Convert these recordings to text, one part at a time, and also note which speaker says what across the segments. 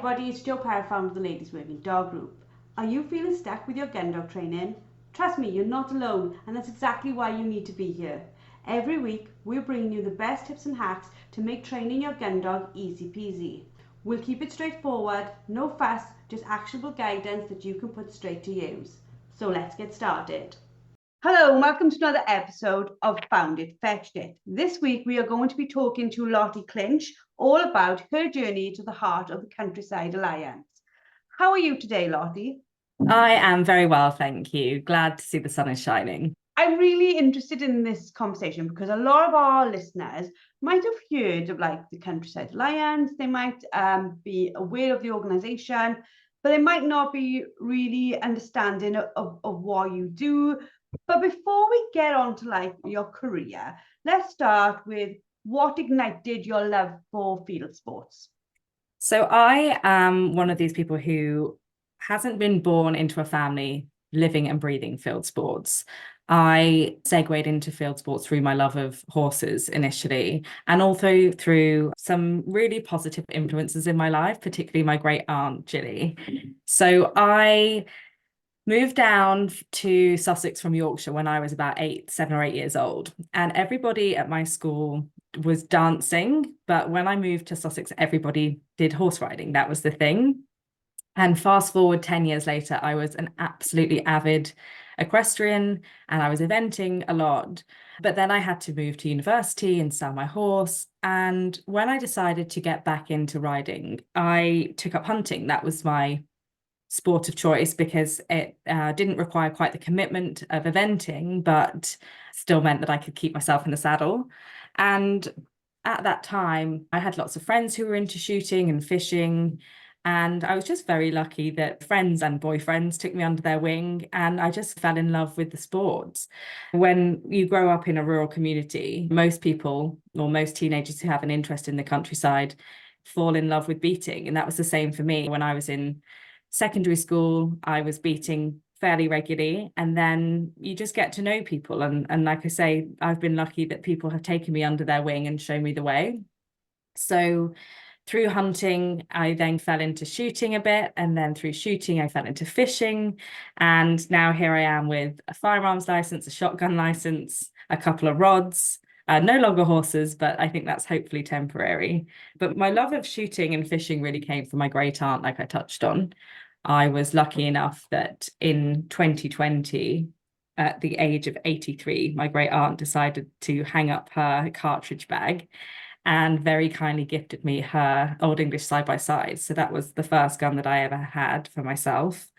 Speaker 1: everybody, it's Joe Parrott, founder of the Ladies Working Dog Group. Are you feeling stuck with your gun dog training? Trust me, you're not alone, and that's exactly why you need to be here. Every week, we're bringing you the best tips and hacks to make training your gun dog easy peasy. We'll keep it straightforward, no fuss, just actionable guidance that you can put straight to use. So let's get started. Hello and welcome to another episode of Found It, Fetched It. This week we are going to be talking to Lottie Clinch all about her journey to the heart of the Countryside Alliance. How are you today, Lottie?
Speaker 2: I am very well, thank you. Glad to see the sun is shining.
Speaker 1: I'm really interested in this conversation because a lot of our listeners might have heard of the Countryside Alliance. They might be aware of the organisation, but they might not be really understanding of what you do. But before we get on to your career, let's start with what ignited your love for field sports.
Speaker 2: So I am one of these people who hasn't been born into a family living and breathing field sports. I segued into field sports through my love of horses initially, and also through some really positive influences in my life, particularly my great aunt, Gilly. So I moved down to Sussex from Yorkshire when I was about 7 or 8 years old. And everybody at my school was dancing. But when I moved to Sussex, everybody did horse riding. That was the thing. And fast forward 10 years later, I was an absolutely avid equestrian and I was eventing a lot. But then I had to move to university and sell my horse. And when I decided to get back into riding, I took up hunting. That was my sport of choice because it didn't require quite the commitment of eventing, but still meant that I could keep myself in the saddle. And at that time, I had lots of friends who were into shooting and fishing. And I was just very lucky that friends and boyfriends took me under their wing, and I just fell in love with the sports. When you grow up in a rural community, most people or most teenagers who have an interest in the countryside fall in love with beating. And that was the same for me. When I was in secondary school, I was beating fairly regularly, and then you just get to know people. And like I say, I've been lucky that people have taken me under their wing and shown me the way. So through hunting, I then fell into shooting a bit, and then through shooting, I fell into fishing. And now here I am with a firearms license, a shotgun license, a couple of rods. No longer horses, but I think that's hopefully temporary. But my love of shooting and fishing really came from my great aunt, like I touched on. I was lucky enough that in 2020, at the age of 83, my great aunt decided to hang up her cartridge bag and very kindly gifted me her Old English side-by-side. So that was the first gun that I ever had for myself.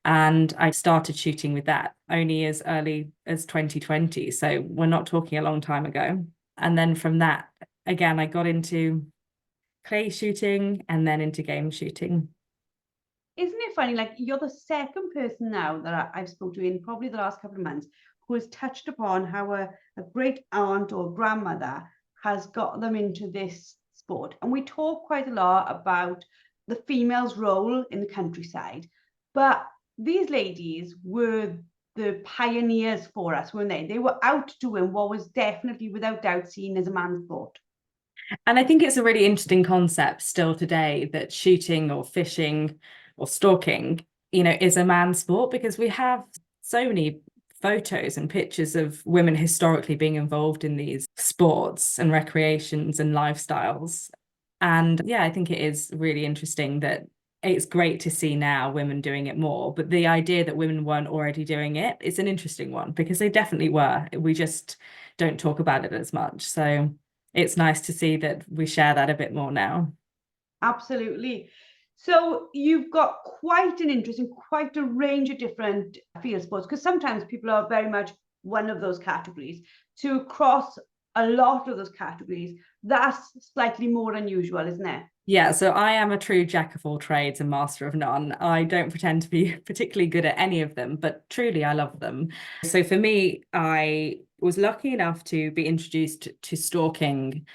Speaker 2: And I started shooting with that only as early as 2020. So we're not talking a long time ago. And then from that, again, I got into clay shooting and then into game shooting.
Speaker 1: Isn't it funny, you're the second person now that I've spoken to in probably the last couple of months who has touched upon how a great aunt or grandmother has got them into this sport. And we talk quite a lot about the female's role in the countryside, but these ladies were the pioneers for us, weren't they? They were out doing what was definitely, without doubt, seen as a man's sport.
Speaker 2: And I think it's a really interesting concept still today that shooting or fishing or stalking, is a man's sport, because we have so many photos and pictures of women historically being involved in these sports and recreations and lifestyles. And yeah, I think it is really interesting that it's great to see now women doing it more. But the idea that women weren't already doing it is an interesting one, because they definitely were. We just don't talk about it as much. So it's nice to see that we share that a bit more now.
Speaker 1: Absolutely. So you've got quite an interest in quite a range of different field sports, because sometimes people are very much one of those categories. To cross a lot of those categories, that's slightly more unusual, isn't it?
Speaker 2: Yeah, so I am a true jack of all trades and master of none. I don't pretend to be particularly good at any of them, but truly I love them. So for me, I was lucky enough to be introduced to stalking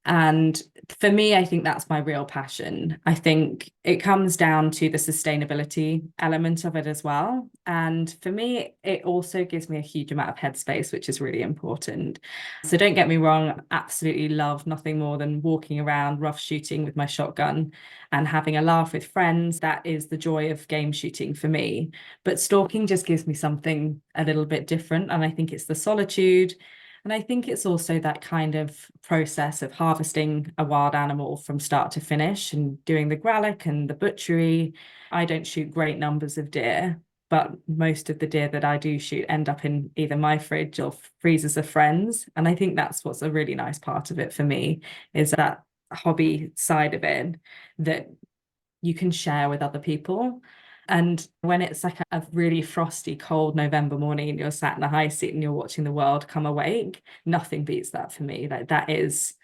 Speaker 2: And for me, I think that's my real passion. I think it comes down to the sustainability element of it as well. And for me, it also gives me a huge amount of headspace, which is really important. So don't get me wrong, absolutely love nothing more than walking around rough shooting with my shotgun and having a laugh with friends. That is the joy of game shooting for me. But stalking just gives me something a little bit different. And I think it's the solitude. And I think it's also that kind of process of harvesting a wild animal from start to finish and doing the gralloch and the butchery. I don't shoot great numbers of deer, but most of the deer that I do shoot end up in either my fridge or freezers of friends. And I think that's what's a really nice part of it for me, is that hobby side of it that you can share with other people. And when it's like a really frosty, cold November morning and you're sat in a high seat and you're watching the world come awake, nothing beats that for me. Like, that is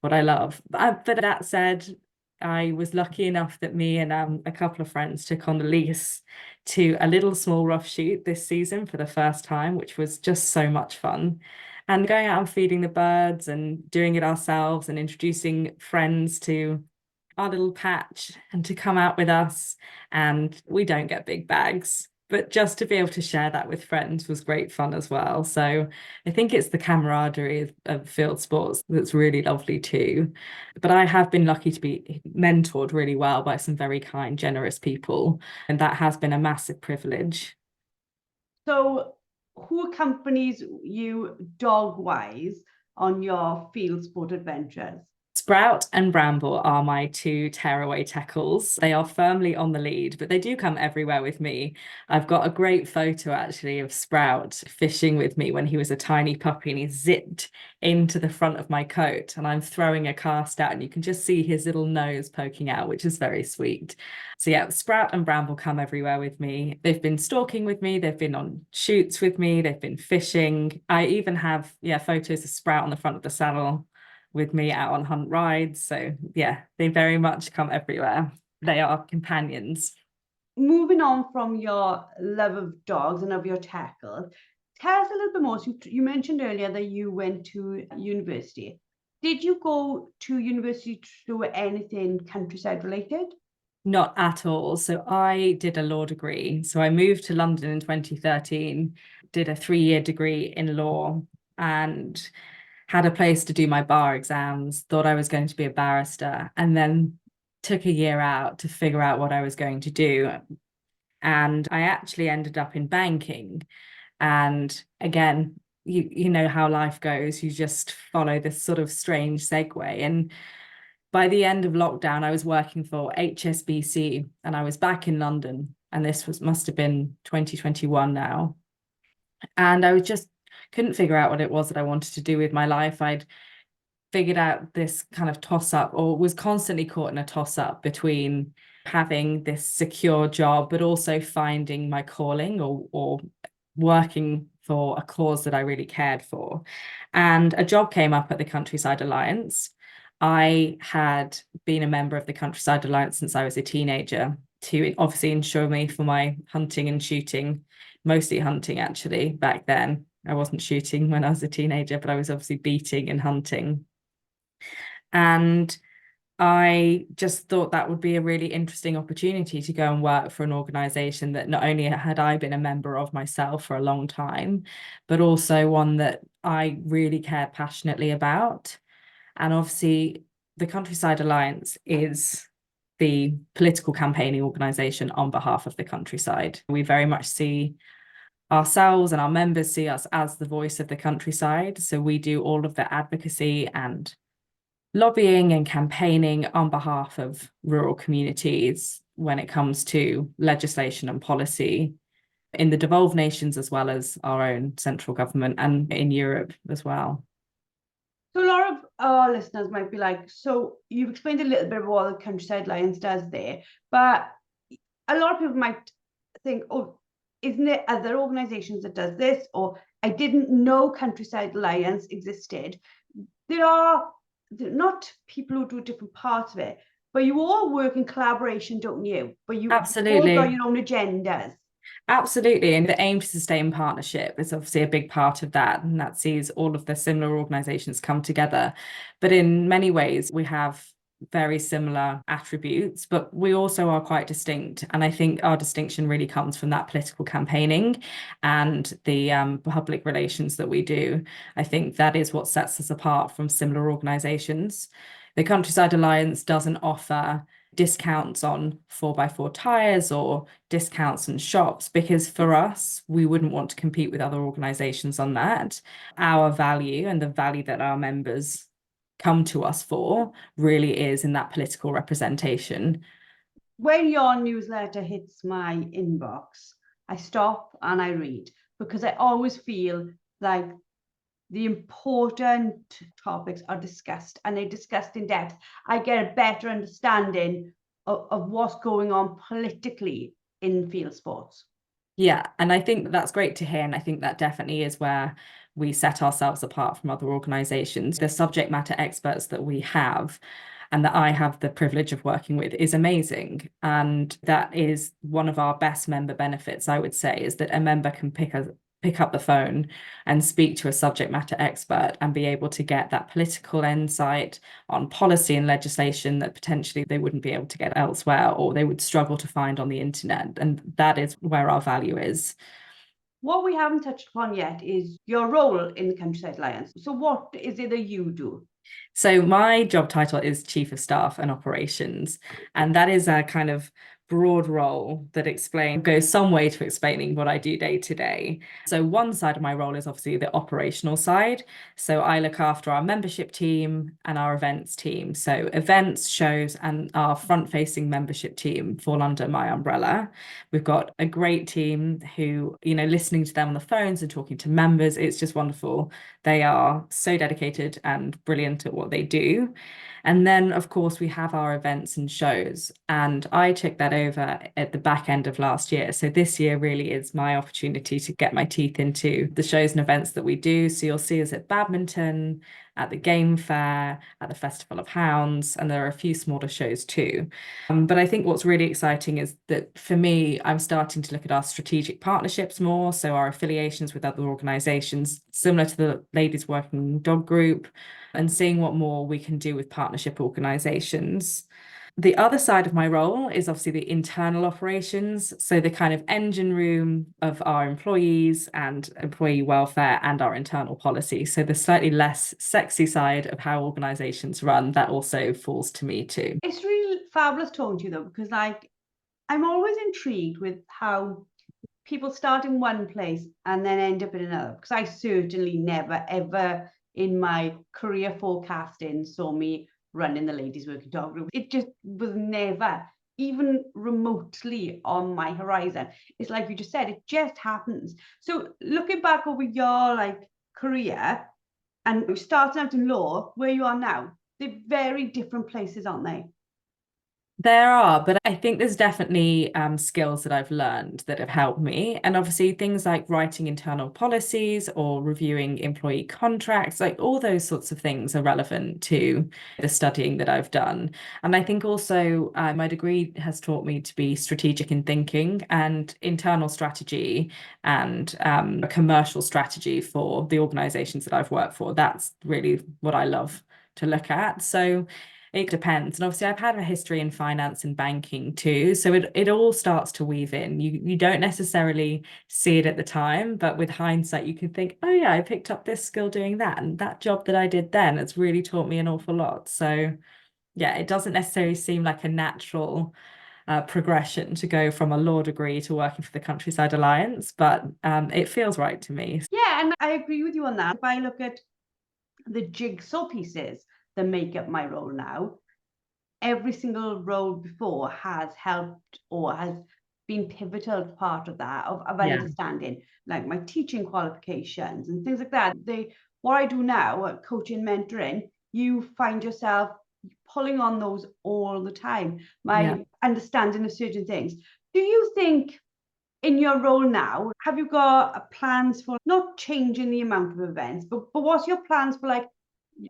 Speaker 2: what I love. But that said, I was lucky enough that me and a couple of friends took on the lease to a little small rough shoot this season for the first time, which was just so much fun. And going out and feeding the birds and doing it ourselves and introducing friends to our little patch and to come out with us. And we don't get big bags, but just to be able to share that with friends was great fun as well. So I think it's the camaraderie of field sports that's really lovely too. But I have been lucky to be mentored really well by some very kind, generous people, and that has been a massive privilege.
Speaker 1: So, who accompanies you dog-wise on your field sport adventures?
Speaker 2: Sprout and Bramble are my two tearaway tackles. They are firmly on the lead, but they do come everywhere with me. I've got a great photo actually of Sprout fishing with me when he was a tiny puppy and he zipped into the front of my coat and I'm throwing a cast out and you can just see his little nose poking out, which is very sweet. So yeah, Sprout and Bramble come everywhere with me. They've been stalking with me, they've been on shoots with me, they've been fishing. I even have photos of Sprout on the front of the saddle with me out on hunt rides. So yeah, they very much come everywhere. They are companions.
Speaker 1: Moving on from your love of dogs and of your tackles, tell us a little bit more. So you mentioned earlier that you went to university. Did you go to university to do anything countryside related?
Speaker 2: Not at all. So I did a law degree. So I moved to London in 2013, did a 3-year degree in law, and had a place to do my bar exams, thought I was going to be a barrister, and then took a year out to figure out what I was going to do. And I actually ended up in banking. And again, you know how life goes. You just follow this sort of strange segue. And by the end of lockdown, I was working for HSBC and I was back in London. And this must have been 2021 now. And I was just couldn't figure out what it was that I wanted to do with my life. I'd figured out this kind of toss up, or was constantly caught in a toss up between having this secure job, but also finding my calling or working for a cause that I really cared for. And a job came up at the Countryside Alliance. I had been a member of the Countryside Alliance since I was a teenager to obviously insure me for my hunting and shooting, mostly hunting actually back then. I wasn't shooting when I was a teenager, but I was obviously beating and hunting. And I just thought that would be a really interesting opportunity to go and work for an organization that not only had I been a member of myself for a long time, but also one that I really cared passionately about. And obviously, the Countryside Alliance is the political campaigning organization on behalf of the countryside. We very much see ourselves and our members see us as the voice of the countryside. So we do all of the advocacy and lobbying and campaigning on behalf of rural communities when it comes to legislation and policy in the devolved nations as well as our own central government and in Europe as well.
Speaker 1: So a lot of our listeners might be like, so you've explained a little bit of what the Countryside Alliance does there, but a lot of people might think, oh, isn't there other organizations that does this? Or I didn't know Countryside Alliance existed. There are not people who do different parts of it, but you all work in collaboration, don't you? But you all got
Speaker 2: Absolutely.
Speaker 1: your own agendas.
Speaker 2: Absolutely. And the aim to sustain partnership is obviously a big part of that. And that sees all of the similar organizations come together. But in many ways, we have very similar attributes, but we also are quite distinct. And I think our distinction really comes from that political campaigning and the public relations that we do. I think that is what sets us apart from similar organizations. The Countryside Alliance doesn't offer discounts on 4x4 tires or discounts in shops, because for us, we wouldn't want to compete with other organizations on that. Our value and the value that our members come to us for really is in that political representation.
Speaker 1: When your newsletter hits my inbox, I stop and I read, because I always feel like the important topics are discussed, and they're discussed in depth. I get a better understanding of what's going on politically in field sports.
Speaker 2: Yeah, and I think that's great to hear. And I think that definitely is where we set ourselves apart from other organizations. The subject matter experts that we have and that I have the privilege of working with is amazing. And that is one of our best member benefits, I would say, is that a member can pick up the phone and speak to a subject matter expert and be able to get that political insight on policy and legislation that potentially they wouldn't be able to get elsewhere, or they would struggle to find on the internet. And that is where our value is.
Speaker 1: What we haven't touched upon yet is your role in the Countryside Alliance. So what is it that you do?
Speaker 2: So my job title is Chief of Staff and Operations, and that is a kind of broad role that goes some way to explaining what I do day to day. So one side of my role is obviously the operational side. So I look after our membership team and our events team. So events, shows, and our front-facing membership team fall under my umbrella. We've got a great team who, listening to them on the phones and talking to members, it's just wonderful. They are so dedicated and brilliant at what they do. And then, of course, we have our events and shows. And I took that over at the back end of last year. So this year really is my opportunity to get my teeth into the shows and events that we do. So you'll see us at badminton, at the game fair, at the Festival of Hounds, and there are a few smaller shows too. But I think what's really exciting is that for me, I'm starting to look at our strategic partnerships more. So our affiliations with other organizations, similar to the Ladies Working Dog Group, and seeing what more we can do with partnership organizations. The other side of my role is obviously the internal operations, so the kind of engine room of our employees and employee welfare and our internal policy. So the slightly less sexy side of how organizations run, that also falls to me too.
Speaker 1: It's really fabulous talking to you though, because I'm always intrigued with how people start in one place and then end up in another, because I certainly never ever in my career forecasting saw me running the Ladies Working Dog Group. It just was never even remotely on my horizon. It's like you just said, it just happens. So looking back over your career and starting out in law, where you are now, they're very different places, aren't they?
Speaker 2: There are, but I think there's definitely skills that I've learned that have helped me. And obviously things like writing internal policies or reviewing employee contracts, like all those sorts of things are relevant to the studying that I've done. And I think also my degree has taught me to be strategic in thinking, and internal strategy and commercial strategy for the organizations that I've worked for. That's really what I love to look at. So it depends. And obviously I've had a history in finance and banking too. So it all starts to weave in. You don't necessarily see it at the time, but with hindsight, you can think, oh yeah, I picked up this skill doing that. And that job that I did then has really taught me an awful lot. So yeah, it doesn't necessarily seem like a natural progression to go from a law degree to working for the Countryside Alliance, but it feels right to me.
Speaker 1: Yeah, and I agree with you on that. If I look at the jigsaw pieces that make up my role now, every single role before has helped or has been pivotal part of that, of understanding, like my teaching qualifications and things like that. What I do now, coaching, mentoring, you find yourself pulling on those all the time. My understanding of certain things. Do you think in your role now, have you got plans for not changing the amount of events, but what's your plans for like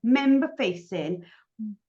Speaker 1: member facing?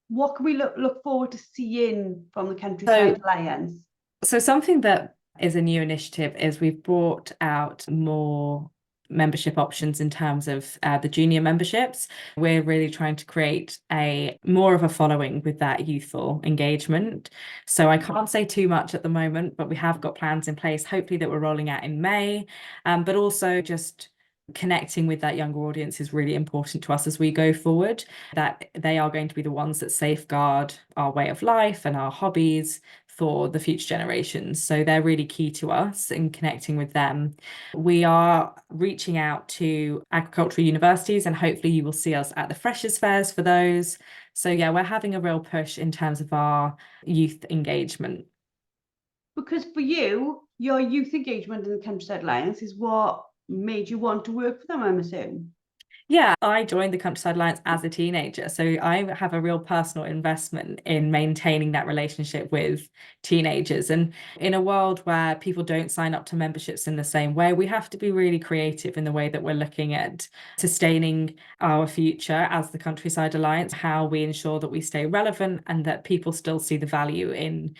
Speaker 1: What can we look forward to seeing from the Countryside Alliance?
Speaker 2: So something that is a new initiative is we've brought out more membership options in terms of the junior memberships. We're really trying to create a more of a following with that youthful engagement. So I can't say too much at the moment, but we have got plans in place, hopefully that we're rolling out in May. But also just connecting with that younger audience is really important to us as we go forward, that they are going to be the ones that safeguard our way of life and our hobbies for the future generations. So they're really key to us in connecting with them. We are reaching out to agricultural universities, and hopefully you will see us at the Freshers' Fairs for those. So yeah, we're having a real push in terms of our youth engagement.
Speaker 1: Because for you, your youth engagement in the Countryside Alliance is what made you want to work for them, I'm assuming.
Speaker 2: Yeah, I joined the Countryside Alliance as a teenager, so I have a real personal investment in maintaining that relationship with teenagers. And in a world where people don't sign up to memberships in the same way, we have to be really creative in the way that we're looking at sustaining our future as the Countryside Alliance, how we ensure that we stay relevant and that people still see the value in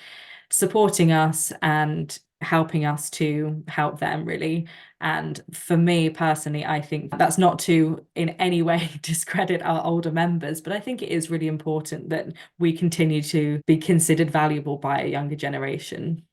Speaker 2: supporting us and helping us to help them, really. And for me personally, I think that's not to in any way discredit our older members, but I think it is really important that we continue to be considered valuable by a younger generation.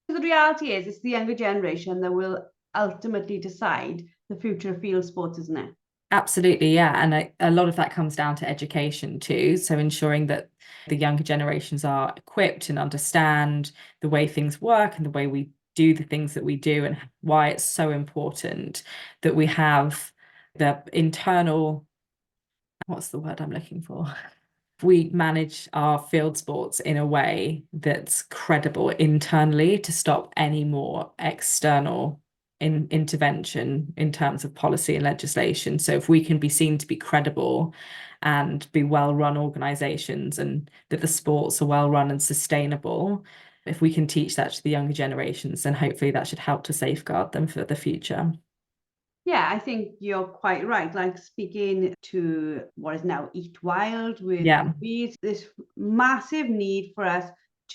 Speaker 1: The reality is, it's the younger generation that will ultimately decide the future of field sports, isn't it?
Speaker 2: Absolutely, yeah. And a lot of that comes down to education too. So ensuring that the younger generations are equipped and understand the way things work and the way we do the things that we do, and why it's so important that we have the internal, what's the word I'm looking for? We manage our field sports in a way that's credible internally to stop any more external intervention in terms of policy and legislation. So if we can be seen to be credible and be well-run organizations, and that the sports are well-run and sustainable, if we can teach that to the younger generations, then hopefully that should help to safeguard them for the future.
Speaker 1: Yeah, I think you're quite right. Like, speaking to what is now Eat Wild with
Speaker 2: Yeah.
Speaker 1: bees, this massive need for us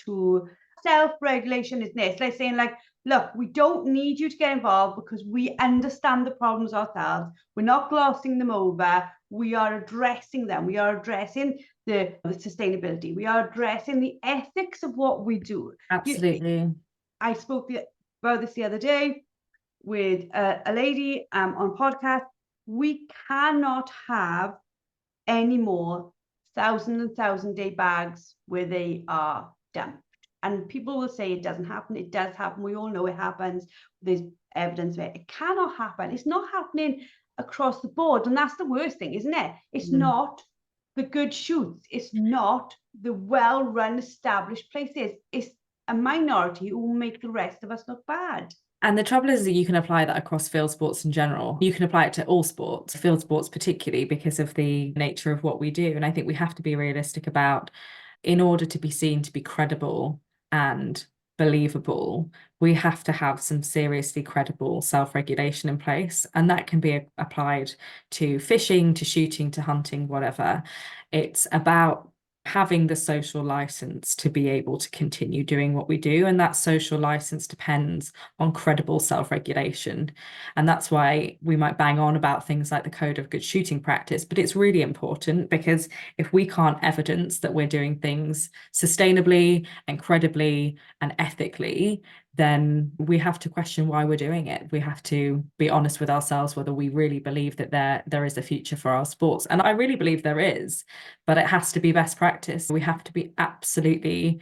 Speaker 1: to self-regulation, isn't it? It's like saying, like, look, we don't need you to get involved because we understand the problems ourselves. We're not glossing them over. We are addressing them. We are addressing the sustainability. We are addressing the ethics of what we do.
Speaker 2: Absolutely.
Speaker 1: I spoke about this the other day with a lady on podcast. We cannot have any more 1,000 bags where they are dumped. And people will say it doesn't happen. It does happen. We all know it happens. There's evidence of it. It cannot happen. It's not happening across the board. And that's the worst thing, isn't it? It's not the good shoots. It's not the well-run, established places. It's a minority who will make the rest of us look bad.
Speaker 2: And the trouble is that you can apply that across field sports in general. You can apply it to all sports, field sports particularly, because of the nature of what we do. And I think we have to be realistic about, in order to be seen to be credible and believable, we have to have some seriously credible self-regulation in place. And that can be applied to fishing, to shooting, to hunting, whatever. It's about having the social license to be able to continue doing what we do. And that social license depends on credible self-regulation. And that's why we might bang on about things like the Code of Good Shooting Practice, but it's really important, because if we can't evidence that we're doing things sustainably and credibly and ethically, then we have to question why we're doing it. We have to be honest with ourselves whether we really believe that there is a future for our sports. And I really believe there is, but it has to be best practice. We have to be absolutely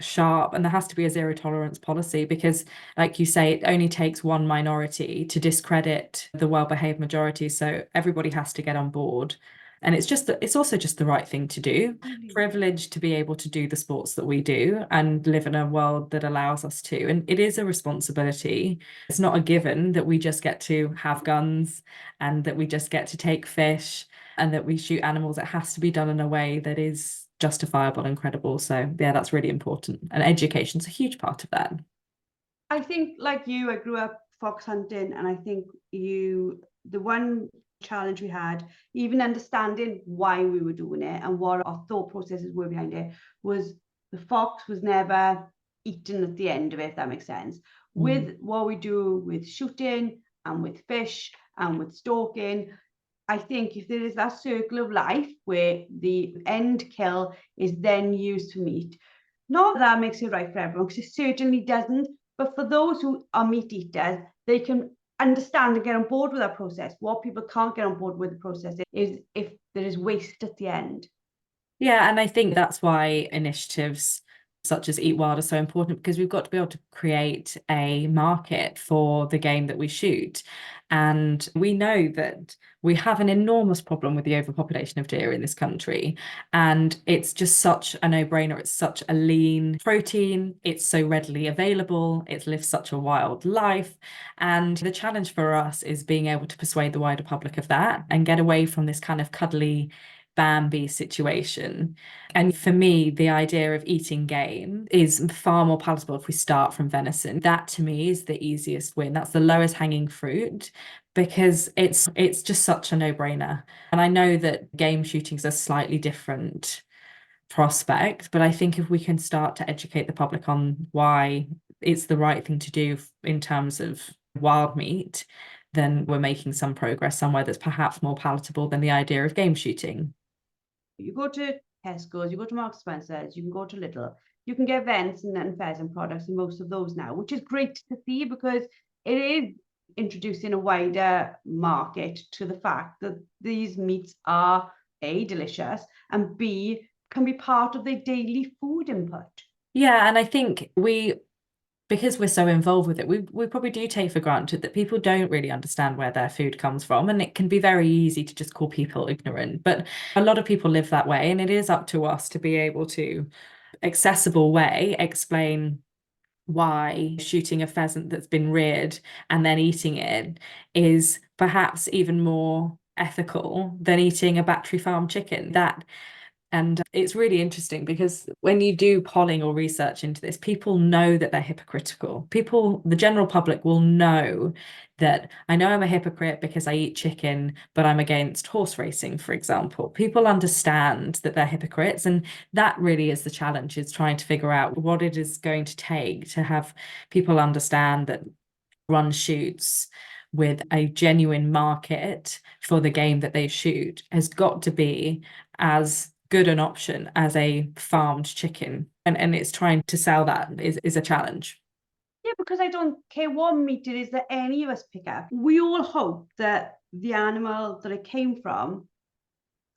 Speaker 2: sharp, and there has to be a zero tolerance policy, because, like you say, it only takes one minority to discredit the well-behaved majority. So everybody has to get on board. And it's also just the right thing to do. Privileged to be able to do the sports that we do and live in a world that allows us to. And it is a responsibility. It's not a given that we just get to have guns and that we just get to take fish and that we shoot animals. It has to be done in a way that is justifiable and credible. So yeah, that's really important. And education's a huge part of that.
Speaker 1: I think, like you, I grew up fox hunting, and I think the one challenge we had, even understanding why we were doing it and what our thought processes were behind it, was the fox was never eaten at the end of it, if that makes sense. With what we do with shooting and with fish and with stalking, I think if there is that circle of life where the end kill is then used for meat, not that makes it right for everyone, because it certainly doesn't, but for those who are meat eaters, they can understand and get on board with that process. What people can't get on board with the process is if there is waste at the end.
Speaker 2: Yeah, and I think that's why initiatives such as Eat Wild are so important, because we've got to be able to create a market for the game that we shoot. And we know that we have an enormous problem with the overpopulation of deer in this country. And it's just such a no-brainer. It's such a lean protein. It's so readily available. It lives such a wild life. And the challenge for us is being able to persuade the wider public of that and get away from this kind of cuddly Bambi situation. And for me, the idea of eating game is far more palatable if we start from venison. That to me is the easiest win. That's the lowest hanging fruit because it's just such a no-brainer. And I know that game shooting is a slightly different prospect, but I think if we can start to educate the public on why it's the right thing to do in terms of wild meat, then we're making some progress somewhere that's perhaps more palatable than the idea of game shooting.
Speaker 1: You go to Tesco's, you go to Marks Spencer's, you can go to Lidl, you can get venison and pheasant products in most of those now, which is great to see because it is introducing a wider market to the fact that these meats are A, delicious, and B, can be part of their daily food input.
Speaker 2: Yeah, and I think because we're so involved with it, we probably do take for granted that people don't really understand where their food comes from. And it can be very easy to just call people ignorant. But a lot of people live that way. And it is up to us to be able to, accessible way, explain why shooting a pheasant that's been reared and then eating it is perhaps even more ethical than eating a battery farm chicken. And it's really interesting because when you do polling or research into this, people know that they're hypocritical. People, the general public will know that I know I'm a hypocrite because I eat chicken, but I'm against horse racing, for example. People understand that they're hypocrites. And that really is the challenge, is trying to figure out what it is going to take to have people understand that run shoots with a genuine market for the game that they shoot has got to be as good an option as a farmed chicken. And it's trying to sell that is a challenge.
Speaker 1: Yeah, because I don't care what meat it is that any of us pick up. We all hope that the animal that it came from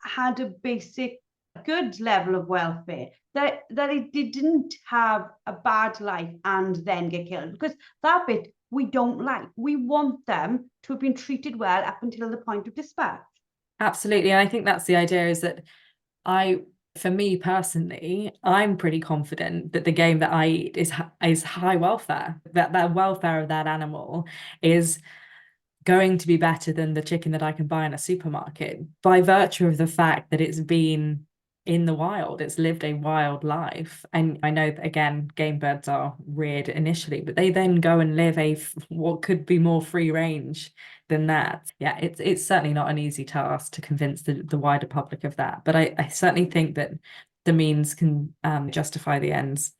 Speaker 1: had a basic good level of welfare, that it didn't have a bad life and then get killed, because that bit we don't like. We want them to have been treated well up until the point of dispatch.
Speaker 2: Absolutely. And I think that's the idea, is that for me personally, I'm pretty confident that the game that I eat is high welfare, that the welfare of that animal is going to be better than the chicken that I can buy in a supermarket by virtue of the fact that it's been in the wild, it's lived a wild life. And I know that, again, game birds are reared initially, but they then go and live what could be more free range than that. Yeah, it's certainly not an easy task to convince the wider public of that, but I certainly think that the means can justify the ends.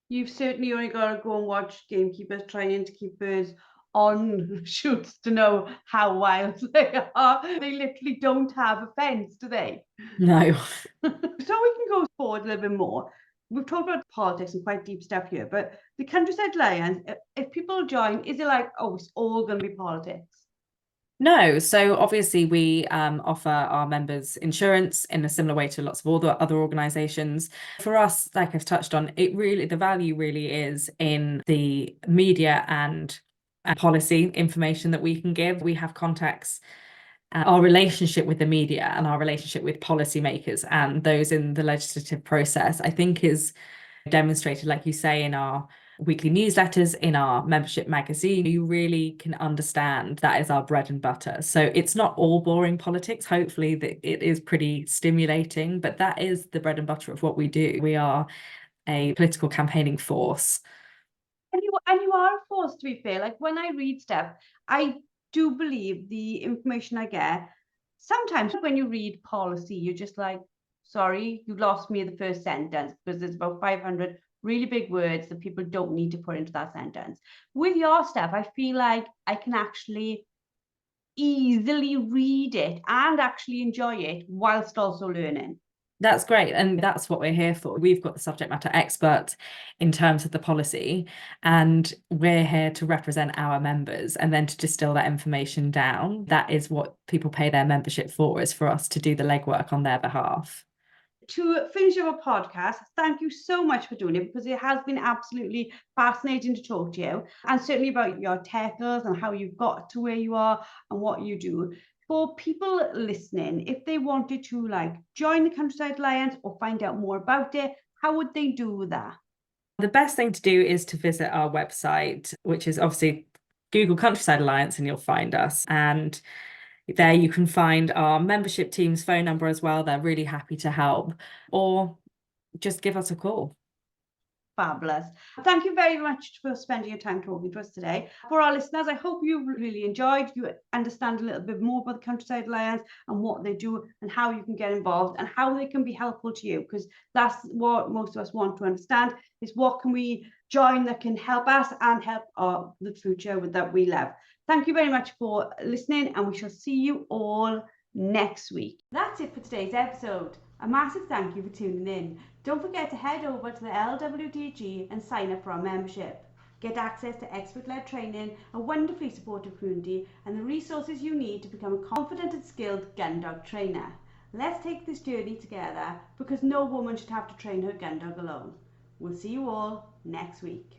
Speaker 1: You've certainly only got to go and watch gamekeepers trying to keep birds on shoots to know how wild they are. They literally don't have a fence, do they?
Speaker 2: No.
Speaker 1: So we can go forward a little bit more. We've talked about politics and quite deep stuff here, but the Countryside Lions, if people join, is it like, oh, it's all going to be politics?
Speaker 2: No, so obviously we offer our members insurance in a similar way to lots of all the other organizations. For us, like I've touched on, the value really is in the media and policy information that we can give. We have contacts, our relationship with the media and our relationship with policymakers and those in the legislative process, I think, is demonstrated, like you say, in our weekly newsletters, in our membership magazine. You really can understand that is our bread and butter. So it's not all boring politics. Hopefully that it is pretty stimulating, but that is the bread and butter of what we do. We are a political campaigning force.
Speaker 1: And you are a force, to be fair. Like when I read stuff, I do believe the information I get. Sometimes when you read policy, you're just like, sorry, you lost me at the first sentence because there's about 500 really big words that people don't need to put into that sentence. With your stuff, I feel like I can actually easily read it and actually enjoy it whilst also learning.
Speaker 2: That's great. And that's what we're here for. We've got the subject matter expert in terms of the policy, and we're here to represent our members and then to distill that information down. That is what people pay their membership for, is for us to do the legwork on their behalf.
Speaker 1: To finish our podcast, thank you so much for doing it, because it has been absolutely fascinating to talk to you, and certainly about your tackles and how you got to where you are and what you do. For people listening, if they wanted to join the Countryside Alliance or find out more about it, how would they do that?
Speaker 2: The best thing to do is to visit our website, which is obviously Google Countryside Alliance, and you'll find us. And there you can find our membership team's phone number as well. They're really happy to help, or just give us a call.
Speaker 1: Fabulous. Thank you very much for spending your time talking to us today. For our listeners, I hope you really enjoyed. You understand a little bit more about the Countryside Alliance and what they do and how you can get involved and how they can be helpful to you, because that's what most of us want to understand, is what can we join that can help us and help the future that we love. Thank you very much for listening, and we shall see you all next week. That's it for today's episode. A massive thank you for tuning in. Don't forget to head over to the LWDG and sign up for our membership. Get access to expert-led training, a wonderfully supportive community, and the resources you need to become a confident and skilled gun dog trainer. Let's take this journey together, because no woman should have to train her gun dog alone. We'll see you all next week.